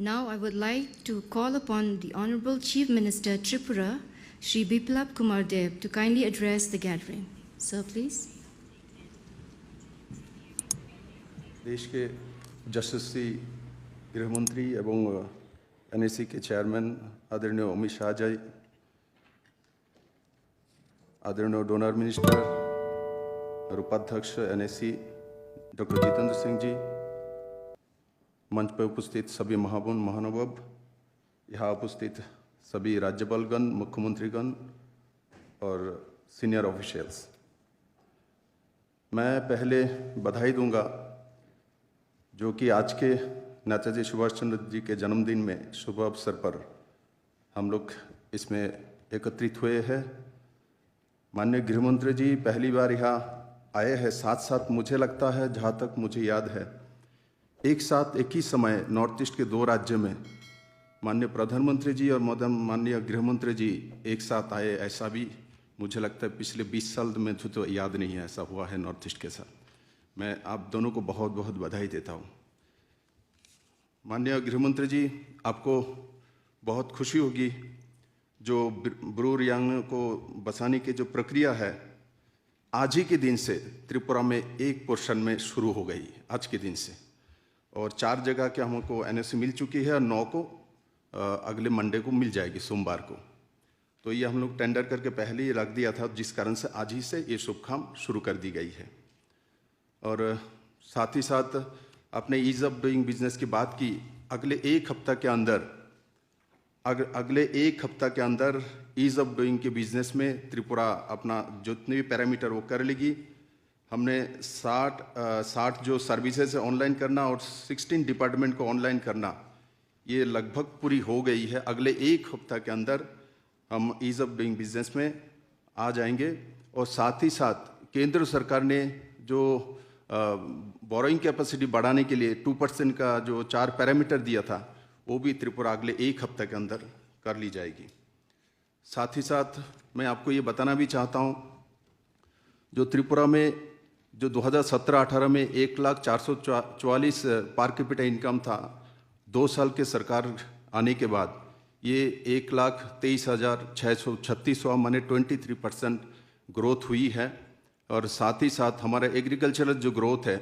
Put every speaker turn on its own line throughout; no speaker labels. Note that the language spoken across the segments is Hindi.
Now I would like to call upon the Honorable Chief Minister Tripura, Shri Biplab Kumar Deb, to kindly address the gathering. Sir, please.
देश के यशस्वी गृह मंत्री एवं एनएसी के चेयरमैन आदरणीय अमित शाह जी, आदरणीय डोनर मिनिस्टर और उपाध्यक्ष एनएसी डॉक्टर जितेंद्र सिंह जी, मंच पर उपस्थित सभी महानुभाव, यहाँ उपस्थित सभी राज्यपालगण, मुख्यमंत्रीगण और सीनियर ऑफिशियल्स, मैं पहले बधाई दूंगा जो कि आज के नेताजी सुभाष चंद्र जी के जन्मदिन में शुभ अवसर पर हम लोग इसमें एकत्रित हुए हैं। माननीय गृहमंत्री जी पहली बार यहाँ आए हैं, साथ साथ मुझे लगता है, जहाँ तक मुझे याद है, एक साथ एक ही समय नॉर्थ ईस्ट के 2 राज्य में माननीय प्रधानमंत्री जी और माननीय गृहमंत्री जी एक साथ आए, ऐसा भी मुझे लगता है पिछले 20 साल में तो याद नहीं है ऐसा हुआ है नॉर्थ ईस्ट के साथ। मैं आप दोनों को बहुत बहुत बधाई देता हूँ। माननीय गृहमंत्री जी, आपको बहुत खुशी होगी जो ब्रू रियांग को बसाने की जो प्रक्रिया है आज ही के दिन से त्रिपुरा में एक पोर्शन में शुरू हो गई, आज के दिन से, और 4 जगह के हमको एनएसी मिल चुकी है और 9 को अगले मंडे को मिल जाएगी, सोमवार को। तो ये हम लोग टेंडर करके पहले ही रख दिया था, जिस कारण से आज ही से ये शुभ काम शुरू कर दी गई है। और साथ ही साथ अपने ईज ऑफ डूइंग बिजनेस की बात की, अगले एक हफ्ता के अंदर ईज ऑफ डूइंग के बिजनेस में त्रिपुरा अपना जितने भी पैरामीटर वो कर लेगी। हमने 60 जो सर्विसेज है ऑनलाइन करना और 16 डिपार्टमेंट को ऑनलाइन करना, ये लगभग पूरी हो गई है। अगले एक हफ्ता के अंदर हम ईज ऑफ डूइंग बिजनेस में आ जाएंगे। और साथ ही साथ केंद्र सरकार ने जो बोरोइंग कैपेसिटी बढ़ाने के लिए 2% का जो 4 पैरामीटर दिया था, वो भी त्रिपुरा अगले एक हफ्ते के अंदर कर ली जाएगी। साथ ही साथ मैं आपको ये बताना भी चाहता हूँ, जो त्रिपुरा में जो 2017-18 में 1,444 पर कैपिटा इनकम था, 2 साल के सरकार आने के बाद ये 1,23,636 हुआ, माने 23% ग्रोथ हुई है। और साथ ही साथ हमारा एग्रीकल्चरल जो ग्रोथ है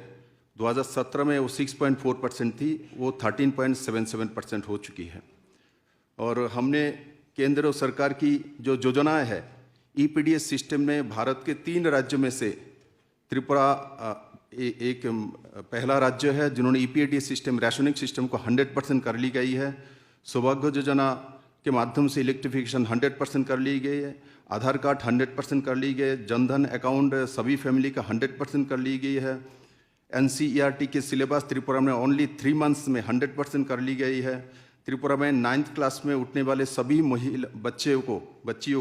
2017 में वो 6.4% थी, वो 13.77% हो चुकी है। और हमने केंद्र सरकार की जो योजनाएं है ईपीडीएस सिस्टम में भारत के 3 राज्यों में से त्रिपुरा एक पहला राज्य है जिन्होंने ईपीडीएस सिस्टम, राशनिंग सिस्टम को 100% कर ली गई है। सौभाग्य योजना के माध्यम से इलेक्ट्रिफिकेशन 100% कर ली गई है। आधार कार्ड 100% कर ली गई, जनधन अकाउंट सभी फैमिली का 100% कर ली गई है। एनसीईआरटी के सिलेबस त्रिपुरा में ओनली 3 मंथ्स में 100% कर ली गई है। त्रिपुरा में 9th क्लास में उठने वाले सभी बच्चियों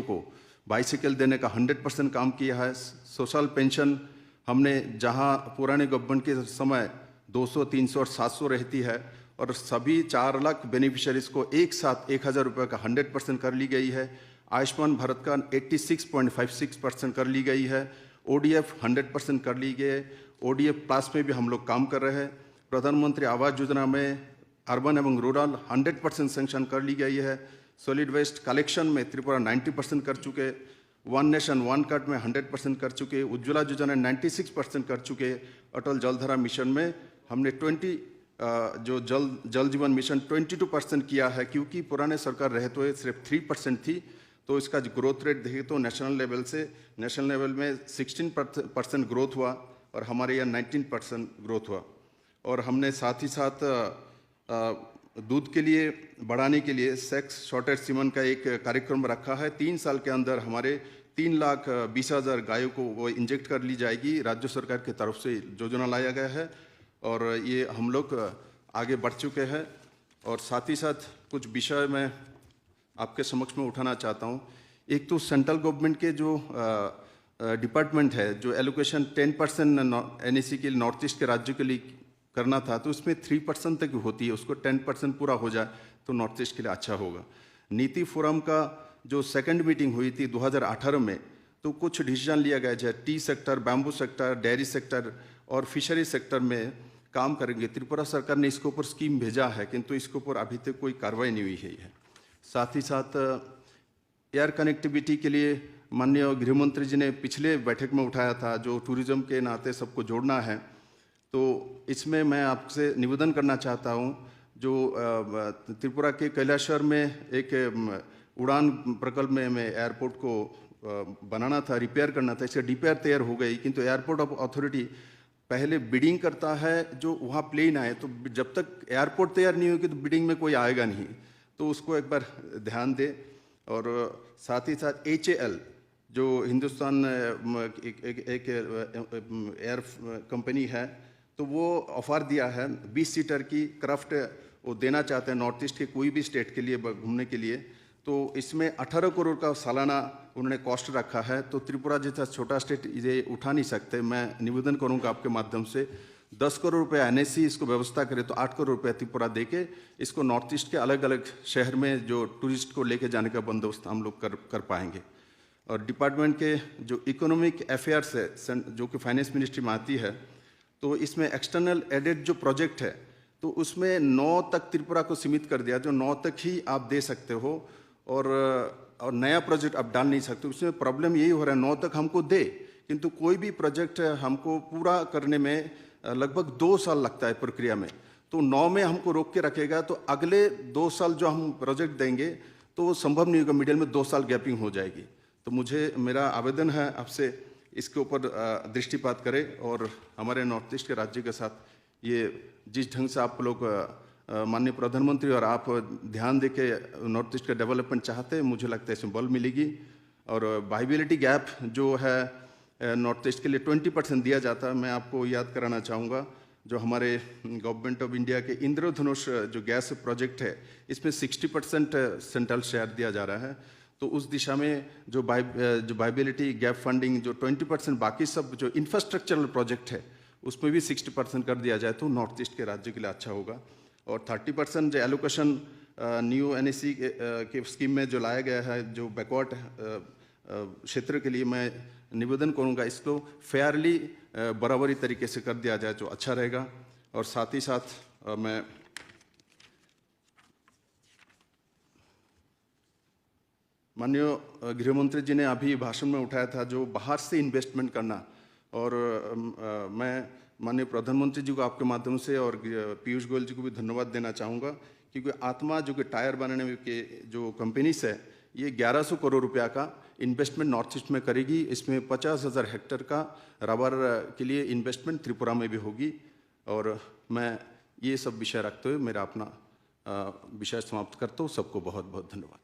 को बाइसिकल देने का 100% काम किया है। सोशल पेंशन हमने जहां पुराने गवर्नमेंट के समय 200, 300 और 700 रहती है, और सभी 4 लाख बेनिफिशियरीज को एक साथ 1,000 रुपये का 100% कर ली गई है। आयुष्मान भारत का 86.56% कर ली गई है। ओडीएफ 100% कर ली गई है। ओडीएफ प्लस में भी हम लोग काम कर रहे हैं। प्रधानमंत्री आवास योजना में अर्बन एवं रूरल 100% सेंक्शन कर ली गई है। सॉलिड वेस्ट कलेक्शन में त्रिपुरा 90% कर चुके, वन नेशन वन कार्ड में 100% कर चुके, उज्ज्वला योजना 96% कर चुके। अटल जलधारा मिशन में हमने जो जल जीवन मिशन 22% किया है, क्योंकि पुराने सरकार रहे तो सिर्फ 3% थी। तो इसका ग्रोथ रेट देखें तो नेशनल लेवल में 16% ग्रोथ हुआ और हमारे यहाँ 19% ग्रोथ हुआ। और हमने साथ ही साथ दूध के लिए बढ़ाने के लिए सेक्स शॉर्टेज सीमन का एक कार्यक्रम रखा है। 3 साल के अंदर हमारे 3,20,000 गायों को वो इंजेक्ट कर ली जाएगी। राज्य सरकार की तरफ से योजना लाया गया है और ये हम लोग आगे बढ़ चुके हैं। और साथ ही साथ कुछ विषय मैं आपके समक्ष में उठाना चाहता हूँ। एक तो सेंट्रल गवर्नमेंट के जो डिपार्टमेंट है, जो एलोकेशन 10% एनएसी के नॉर्थ ईस्ट के राज्यों के लिए करना था, तो उसमें 3% तक होती है, उसको 10% पूरा हो जाए तो नॉर्थ ईस्ट के लिए अच्छा होगा। नीति फोरम का जो 2nd मीटिंग हुई थी 2018 में, तो कुछ डिसीजन लिया गया है। T sector, bamboo sector, dairy sector और फिशरी सेक्टर में काम करेंगे। त्रिपुरा सरकार ने इसके ऊपर स्कीम भेजा है, किंतु इसके ऊपर अभी तक कोई कार्रवाई नहीं हुई है। साथ ही साथ एयर कनेक्टिविटी के लिए माननीय गृह मंत्री जी ने पिछले बैठक में उठाया था, जो टूरिज्म के नाते सबको जोड़ना है। तो इसमें मैं आपसे निवेदन करना चाहता हूँ, जो त्रिपुरा के कैलाशहर में एक उड़ान प्रकल्प में एयरपोर्ट को बनाना था, रिपेयर करना था। इसका डीपीआर तैयार हो गई, किंतु एयरपोर्ट अथॉरिटी पहले बिडिंग करता है जो वहाँ प्लेन आए, तो जब तक एयरपोर्ट तैयार नहीं होगी तो बिडिंग में कोई आएगा नहीं। तो उसको एक बार ध्यान दे। और साथ ही साथ HAL जो हिंदुस्तान एक एयर कंपनी है, तो वो ऑफर दिया है 20 सीटर की क्राफ्ट वो देना चाहते हैं नॉर्थ ईस्ट के कोई भी स्टेट के लिए घूमने के लिए। तो इसमें 18 करोड़ का सालाना उन्होंने कॉस्ट रखा है। तो त्रिपुरा जैसा छोटा स्टेट ये उठा नहीं सकते। मैं निवेदन करूंगा आपके माध्यम से 10 करोड़ रुपये NSC इसको व्यवस्था करे, तो 8 करोड़ रुपये त्रिपुरा दे के इसको नॉर्थ ईस्ट के अलग अलग शहर में जो टूरिस्ट को लेके जाने का बंदोबस्त हम लोग कर पाएंगे। और डिपार्टमेंट के जो इकोनॉमिक अफेयर्स है, जो कि फाइनेंस मिनिस्ट्री में आती है, तो इसमें एक्सटर्नल एडेड जो प्रोजेक्ट है, तो उसमें 9 तक त्रिपुरा को सीमित कर दिया, जो 9 तक ही आप दे सकते हो। और नया प्रोजेक्ट आप डाल नहीं सकते। उसमें प्रॉब्लम यही हो रहा है, 9 तक हमको दे, किंतु कोई भी प्रोजेक्ट हमको पूरा करने में लगभग 2 साल लगता है प्रक्रिया में। तो 9 में हमको रोक के रखेगा, तो अगले 2 साल जो हम प्रोजेक्ट देंगे तो वो संभव नहीं होगा, मिडिल में 2 साल गैपिंग हो जाएगी। तो मेरा आवेदन है आपसे, इसके ऊपर दृष्टिपात करें और हमारे नॉर्थ ईस्ट के राज्य के साथ ये जिस ढंग से आप लोग माननीय प्रधानमंत्री और आप ध्यान दे के नॉर्थ ईस्ट का डेवलपमेंट चाहते हैं, मुझे लगता है इसमें बल मिलेगी। और वाइबिलिटी गैप जो है नॉर्थ ईस्ट के लिए 20% दिया जाता है। मैं आपको याद कराना चाहूँगा, जो हमारे गवर्नमेंट ऑफ इंडिया के इंद्रधनुष जो गैस प्रोजेक्ट है, इसमें 60% सेंट्रल शेयर दिया जा रहा है। तो उस दिशा में जो वाइबिलिटी गैप फंडिंग जो 20%, बाकी सब जो इंफ्रास्ट्रक्चरल प्रोजेक्ट है उसमें भी 60% कर दिया जाए तो नॉर्थ ईस्ट के राज्य के लिए अच्छा होगा। और 30% जो एलोकेशन न्यू NSC के स्कीम में जो लाया गया है, जो बैकवर्ड क्षेत्र के लिए, मैं निवेदन करूंगा इसको फेयरली बराबरी तरीके से कर दिया जाए तो अच्छा रहेगा। और साथ ही साथ मैं माननीय गृह मंत्री जी ने अभी भाषण में उठाया था जो बाहर से इन्वेस्टमेंट करना, और मैं माननीय प्रधानमंत्री जी को आपके माध्यम से और पीयूष गोयल जी को भी धन्यवाद देना चाहूँगा, क्योंकि आत्मा जो कि टायर बनाने के जो कंपनीज है, ये 1100 करोड़ रुपया का इन्वेस्टमेंट नॉर्थ ईस्ट में करेगी। इसमें 50,000 हेक्टेयर का रबर के लिए इन्वेस्टमेंट त्रिपुरा में भी होगी। और मैं ये सब विषय रखते हुए मेरा अपना विषय समाप्त करता हूँ। सबको बहुत बहुत धन्यवाद।